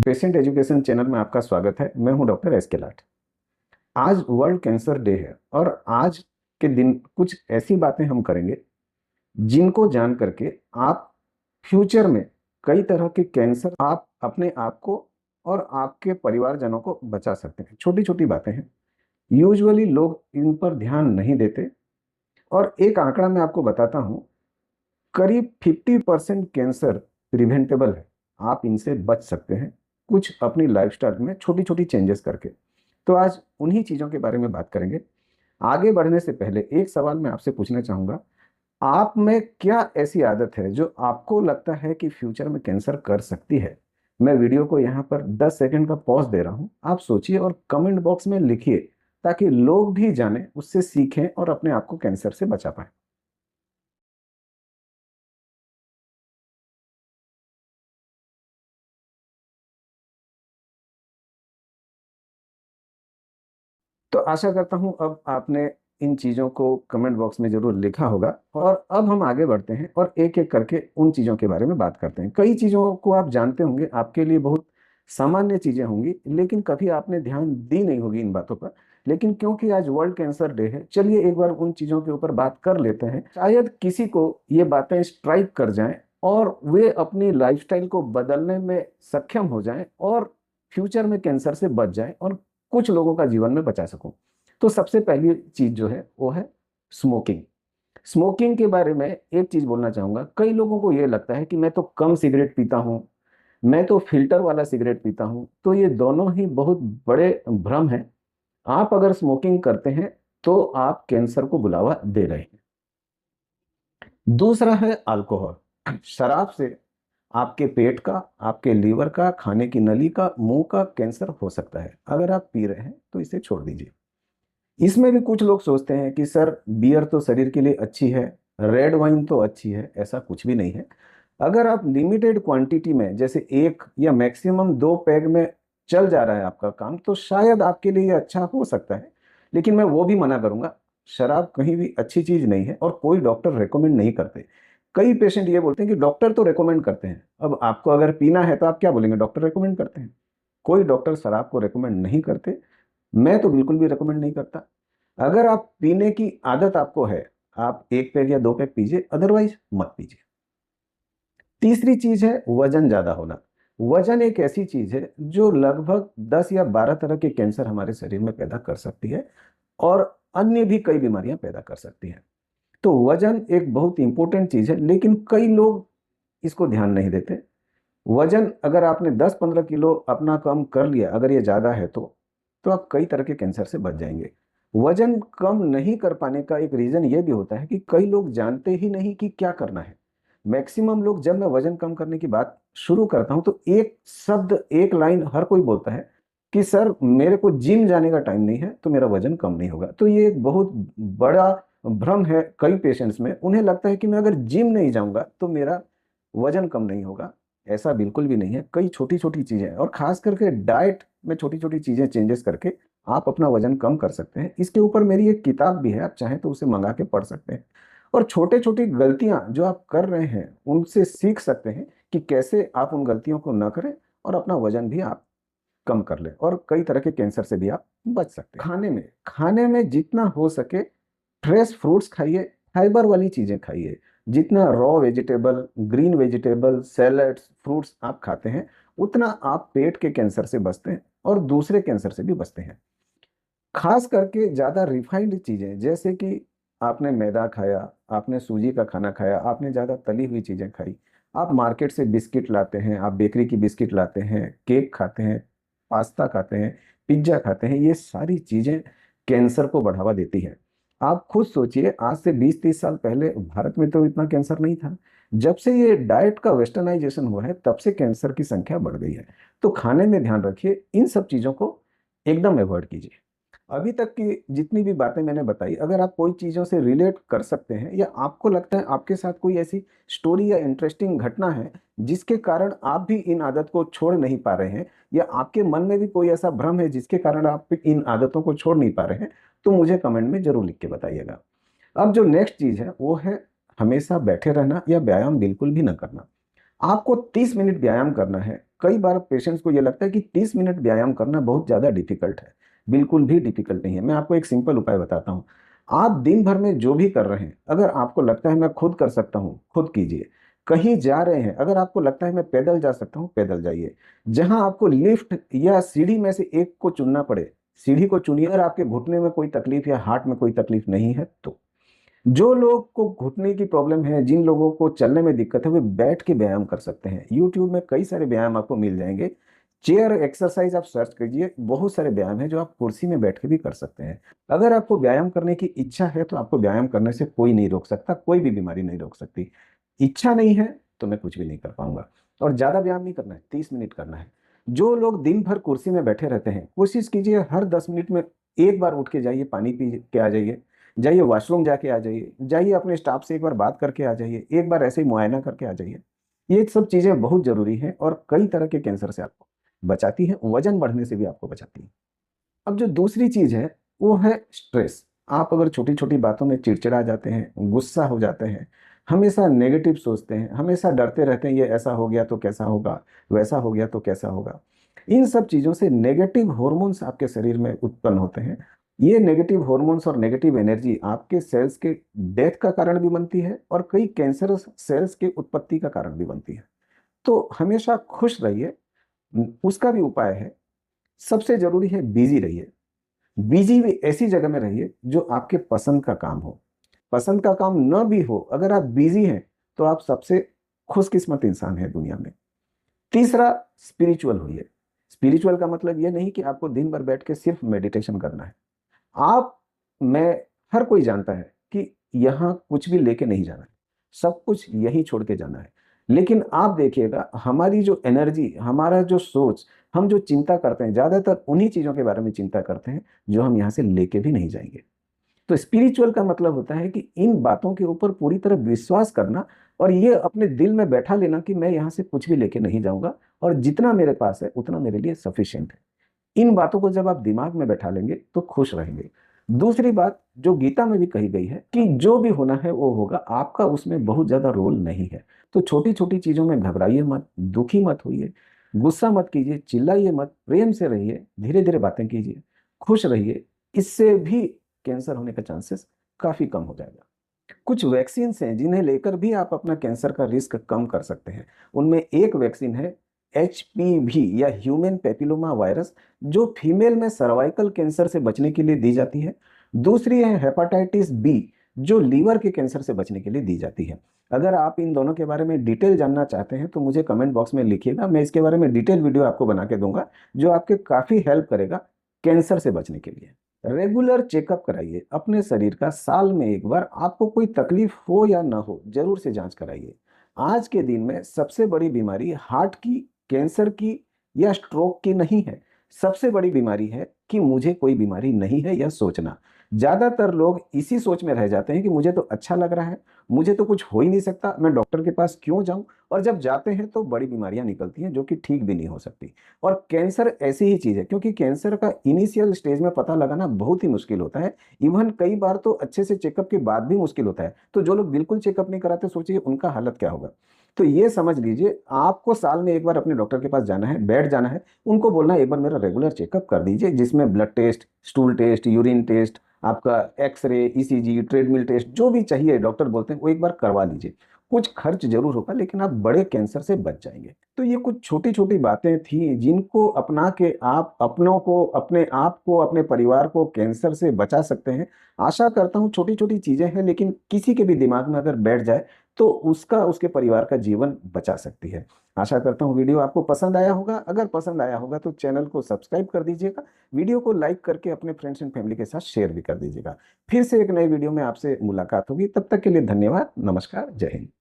Patient education channel में आपका स्वागत है। मैं हूं डॉक्टर एस के लाट। आज वर्ल्ड कैंसर डे है और आज के दिन कुछ ऐसी बातें हम करेंगे जिनको जान करके आप फ्यूचर में कई तरह के कैंसर आप अपने आप को और आपके परिवारजनों को बचा सकते हैं। छोटी छोटी बातें हैं, यूजुअली लोग इन पर ध्यान नहीं देते। और एक आंकड़ा मैं आपको बताता हूं, करीब 50% कैंसर प्रिवेंटेबल है। आप इनसे बच सकते हैं कुछ अपनी लाइफस्टाइल में छोटी छोटी चेंजेस करके। तो आज उन्हीं चीज़ों के बारे में बात करेंगे। आगे बढ़ने से पहले एक सवाल मैं आपसे पूछना चाहूँगा, आप में क्या ऐसी आदत है जो आपको लगता है कि फ्यूचर में कैंसर कर सकती है? मैं वीडियो को यहाँ पर 10 सेकंड का पॉज दे रहा हूँ, आप सोचिए और कमेंट बॉक्स में लिखिए ताकि लोग भी जानें, उससे सीखें और अपने आप को कैंसर से बचा पाएं। तो आशा करता हूं अब आपने इन चीज़ों को कमेंट बॉक्स में ज़रूर लिखा होगा। और अब हम आगे बढ़ते हैं और एक एक करके उन चीज़ों के बारे में बात करते हैं। कई चीज़ों को आप जानते होंगे, आपके लिए बहुत सामान्य चीज़ें होंगी, लेकिन कभी आपने ध्यान दी नहीं होगी इन बातों पर। लेकिन क्योंकि आज वर्ल्ड कैंसर डे है, चलिए एक बार उन चीज़ों के ऊपर बात कर लेते हैं। शायद किसी को ये बातें स्ट्राइक कर जाएं और वे अपनी लाइफस्टाइल को बदलने में सक्षम हो जाएं और फ्यूचर में कैंसर से बच जाएं और कुछ लोगों का जीवन में बचा सकूं। तो सबसे पहली चीज जो है वो है स्मोकिंग। स्मोकिंग के बारे में एक चीज बोलना चाहूंगा। कई लोगों को ये लगता है कि मैं तो कम सिगरेट पीता हूं, मैं तो फिल्टर वाला सिगरेट पीता हूं। तो ये दोनों ही बहुत बड़े भ्रम हैं। आप अगर स्मोकिंग करते हैं तो आप कैंसर को बुलावा दे रहे हैं। दूसरा है अल्कोहल। शराब से आपके पेट का, आपके लीवर का, खाने की नली का, मुंह का कैंसर हो सकता है। अगर आप पी रहे हैं तो इसे छोड़ दीजिए। इसमें भी कुछ लोग सोचते हैं कि सर बियर तो शरीर के लिए अच्छी है, रेड वाइन तो अच्छी है। ऐसा कुछ भी नहीं है। अगर आप लिमिटेड क्वांटिटी में, जैसे एक या मैक्सिमम दो पैग में चल जा रहा है आपका काम, तो शायद आपके लिए ये अच्छा हो सकता है। लेकिन मैं वो भी मना करूंगा, शराब कहीं भी अच्छी चीज नहीं है और कोई डॉक्टर रेकमेंड नहीं करते। कई पेशेंट ये बोलते हैं कि डॉक्टर तो रेकमेंड करते हैं। अब आपको अगर पीना है तो आप क्या बोलेंगे, डॉक्टर रेकमेंड करते हैं? कोई डॉक्टर शराब को रेकमेंड नहीं करते। मैं तो बिल्कुल भी रेकमेंड नहीं करता। अगर आप पीने की आदत आपको है, आप एक पैग या दो पैग पीजिए, अदरवाइज मत पीजिए। तीसरी चीज है वजन ज्यादा होना। वजन एक ऐसी चीज है जो लगभग 10 या 12 तरह के कैंसर हमारे शरीर में पैदा कर सकती है और अन्य भी कई बीमारियां पैदा कर सकती है। तो वजन एक बहुत इंपॉर्टेंट चीज है, लेकिन कई लोग इसको ध्यान नहीं देते। वजन अगर आपने 10-15 किलो अपना कम कर लिया, अगर ये ज़्यादा है तो आप कई तरह के कैंसर से बच जाएंगे। वजन कम नहीं कर पाने का एक रीज़न ये भी होता है कि कई लोग जानते ही नहीं कि क्या करना है। मैक्सिमम लोग, जब मैं वजन कम करने की बात शुरू करता हूं तो एक शब्द, एक लाइन हर कोई बोलता है कि सर मेरे को जिम जाने का टाइम नहीं है तो मेरा वजन कम नहीं होगा। तो ये एक बहुत बड़ा भ्रम है कई पेशेंट्स में। उन्हें लगता है कि मैं अगर जिम नहीं जाऊंगा तो मेरा वजन कम नहीं होगा। ऐसा बिल्कुल भी नहीं है। कई छोटी छोटी चीजें और खास करके डाइट में छोटी छोटी चीजें चेंजेस करके आप अपना वजन कम कर सकते हैं। इसके ऊपर मेरी एक किताब भी है, आप चाहें तो उसे मंगा के पढ़ सकते हैं और छोटे छोटी गलतियां जो आप कर रहे हैं उनसे सीख सकते हैं कि कैसे आप उन गलतियों को न करें और अपना वजन भी आप कम कर लें और कई तरह के कैंसर से भी आप बच सकते हैं। खाने में जितना हो सके फ्रेश फ्रूट्स खाइए, फाइबर वाली चीजें खाइए। जितना raw vegetable, green vegetable, salads, fruits आप खाते हैं, उतना आप पेट के कैंसर से बचते हैं और दूसरे कैंसर से भी बचते हैं। खास करके ज्यादा रिफाइंड चीजें, जैसे कि आपने मैदा खाया, आपने सूजी का खाना खाया, आपने ज्यादा तली हुई चीजें खाई, आप मार्केट से बिस्किट लाते हैं, आप बेकरी की बिस्किट लाते हैं, केक खाते हैं, पास्ता खाते हैं, पिज्जा खाते हैं, ये सारी चीजें कैंसर को बढ़ावा देती है। आप खुद सोचिए, आज से 20-30 साल पहले भारत में तो इतना कैंसर नहीं था। जब से ये डाइट का वेस्टर्नाइजेशन हुआ है तब से कैंसर की संख्या बढ़ गई है। तो खाने में ध्यान रखिए, इन सब चीजों को एकदम अवॉइड कीजिए। अभी तक की जितनी भी बातें मैंने बताई, अगर आप कोई चीज़ों से रिलेट कर सकते हैं या आपको लगता है आपके साथ कोई ऐसी स्टोरी या इंटरेस्टिंग घटना है जिसके कारण आप भी इन आदत को छोड़ नहीं पा रहे हैं, या आपके मन में भी कोई ऐसा भ्रम है जिसके कारण आप इन आदतों को छोड़ नहीं पा रहे हैं, तो मुझे कमेंट में जरूर लिख के बताइएगा। अब जो नेक्स्ट चीज़ है वो है हमेशा बैठे रहना या व्यायाम बिल्कुल भी न करना। आपको 30 मिनट व्यायाम करना है, कई बार पेशेंट्स को ये लगता है कि 30 मिनट व्यायाम करना बहुत ज़्यादा डिफिकल्ट है। बिल्कुल भी डिफिकल्ट नहीं है। मैं आपको एक सिंपल उपाय बताता हूँ। आप दिन भर में जो भी कर रहे हैं, अगर आपको लगता है मैं खुद कर सकता हूँ, खुद कीजिए। कहीं जा रहे हैं, अगर आपको लगता है मैं पैदल जा सकता हूँ, पैदल जाइए। जहां आपको लिफ्ट या सीढ़ी में से एक को चुनना पड़े, सीढ़ी को चुनिए। अगर आपके घुटने में कोई तकलीफ या हार्ट में कोई तकलीफ नहीं है तो। जो लोग को घुटने की प्रॉब्लम है, जिन लोगों को चलने में दिक्कत है, वे बैठ के व्यायाम कर सकते हैं। यूट्यूब में कई सारे व्यायाम आपको मिल जाएंगे। चेयर एक्सरसाइज आप सर्च कीजिए, बहुत सारे व्यायाम है जो आप कुर्सी में बैठ के भी कर सकते हैं। अगर आपको व्यायाम करने की इच्छा है तो आपको व्यायाम करने से कोई नहीं रोक सकता, कोई भी बीमारी नहीं रोक सकती। इच्छा नहीं है तो मैं कुछ भी नहीं कर पाऊंगा। और ज्यादा व्यायाम नहीं करना है, 30 मिनट करना है। जो लोग दिन भर कुर्सी में बैठे रहते हैं, कोशिश कीजिए हर 10 मिनट में एक बार उठ के जाइए, पानी पी के आ जाइए, जाइए वॉशरूम जाके आ जाइए, जाइए अपने स्टाफ से एक बार बात करके आ जाइए, एक बार ऐसे ही मुआयना करके आ जाइए। ये सब चीजें बहुत जरूरी हैं और कई तरह के कैंसर से आपको बचाती है, वजन बढ़ने से भी आपको बचाती है। अब जो दूसरी चीज है वो है स्ट्रेस। आप अगर छोटी छोटी बातों में चिड़चिड़ा जाते हैं, गुस्सा हो जाते हैं, हमेशा नेगेटिव सोचते हैं, हमेशा डरते रहते हैं, ये ऐसा हो गया तो कैसा होगा, वैसा हो गया तो कैसा होगा, इन सब चीजों से नेगेटिव हॉर्मोन्स आपके शरीर में उत्पन्न होते हैं। ये नेगेटिव हॉर्मोन्स और नेगेटिव एनर्जी आपके सेल्स के डेथ का कारण भी बनती है और कई कैंसर सेल्स के उत्पत्ति का कारण भी बनती है। तो हमेशा खुश रहिए। उसका भी उपाय है। सबसे जरूरी है बिजी रहिए। बिजी भी ऐसी जगह में रहिए जो आपके पसंद का काम हो। पसंद का काम न भी हो, अगर आप बिजी हैं तो आप सबसे खुशकिस्मत इंसान हैं दुनिया में। तीसरा, स्पिरिचुअल होइए। स्पिरिचुअल का मतलब यह नहीं कि आपको दिन भर बैठ के सिर्फ मेडिटेशन करना है। आप, मैं, हर कोई जानता है कि यहाँ कुछ भी लेके नहीं जाना है, सब कुछ यही छोड़ के जाना है। लेकिन आप देखिएगा, हमारी जो एनर्जी, हमारा जो सोच, हम जो चिंता करते हैं, ज्यादातर उन्हीं चीजों के बारे में चिंता करते हैं जो हम यहाँ से लेके भी नहीं जाएंगे। तो स्पिरिचुअल का मतलब होता है कि इन बातों के ऊपर पूरी तरह विश्वास करना और ये अपने दिल में बैठा लेना कि मैं यहाँ से कुछ भी लेके नहीं जाऊंगा और जितना मेरे पास है उतना मेरे लिए सफिशिएंट है। इन बातों को जब आप दिमाग में बैठा लेंगे तो खुश रहेंगे। दूसरी बात जो गीता में भी कही गई है कि जो भी होना है वो होगा, आपका उसमें बहुत ज्यादा रोल नहीं है। तो छोटी छोटी चीजों में घबराइए मत, दुखी मत होइए, गुस्सा मत कीजिए, चिल्लाइए मत, प्रेम से रहिए, धीरे धीरे बातें कीजिए, खुश रहिए। इससे भी कैंसर होने का चांसेस काफी कम हो जाएगा। कुछ वैक्सीन हैं जिन्हें लेकर भी आप अपना कैंसर का रिस्क कम कर सकते हैं। उनमें एक वैक्सीन है HPV या ह्यूमन पेपिलोमा वायरस, जो फीमेल में सर्वाइकल कैंसर से बचने के लिए दी जाती है। दूसरी है हेपाटाइटिस बी, जो लीवर के कैंसर से बचने के लिए दी जाती है। अगर आप इन दोनों के बारे में डिटेल जानना चाहते हैं तो मुझे कमेंट बॉक्स में लिखिएगा, मैं इसके बारे में डिटेल वीडियो आपको बना के दूंगा जो आपके काफी हेल्प करेगा कैंसर से बचने के लिए। रेगुलर चेकअप कराइए अपने शरीर का, साल में एक बार। आपको कोई तकलीफ हो या ना हो, जरूर से जांच कराइए। आज के दिन में सबसे बड़ी बीमारी हार्ट की, कैंसर की या स्ट्रोक की नहीं है। सबसे बड़ी बीमारी है कि मुझे कोई बीमारी नहीं है यह सोचना। ज्यादातर लोग इसी सोच में रह जाते हैं कि मुझे तो अच्छा लग रहा है, मुझे तो कुछ हो ही नहीं सकता, मैं डॉक्टर के पास क्यों जाऊं। और जब जाते हैं तो बड़ी बीमारियां निकलती हैं जो कि ठीक भी नहीं हो सकती। और कैंसर ऐसी ही चीज है, क्योंकि कैंसर का इनिशियल स्टेज में पता लगाना बहुत ही मुश्किल होता है। इवन कई बार तो अच्छे से चेकअप के बाद भी मुश्किल होता है। तो जो लोग बिल्कुल चेकअप नहीं कराते, सोचिए उनका हालत क्या होगा। तो ये समझ लीजिए, आपको साल में एक बार अपने डॉक्टर के पास जाना है, बैठ जाना है, उनको बोलना है एक बार मेरा रेगुलर चेकअप कर दीजिए, जिसमें blood test, stool test, urine test, आपका एक्सरे, ECG, ट्रेडमिल टेस्ट, जो भी चाहिए डॉक्टर बोलते हैं वो एक बार करवा लीजिए। कुछ खर्च जरूर होगा लेकिन आप बड़े कैंसर से बच जाएंगे। तो ये कुछ छोटी छोटी बातें थी जिनको अपना के आप अपनों को, अपने आप को, अपने परिवार को कैंसर से बचा सकते हैं। आशा करता हूँ छोटी छोटी चीजें हैं लेकिन किसी के भी दिमाग में अगर बैठ जाए तो उसका, उसके परिवार का जीवन बचा सकती है। आशा करता हूँ वीडियो आपको पसंद आया होगा। अगर पसंद आया होगा तो चैनल को सब्सक्राइब कर दीजिएगा, वीडियो को लाइक करके अपने फ्रेंड्स एंड फैमिली के साथ शेयर भी कर दीजिएगा। फिर से एक नए वीडियो में आपसे मुलाकात होगी, तब तक के लिए धन्यवाद, नमस्कार, जय हिंद।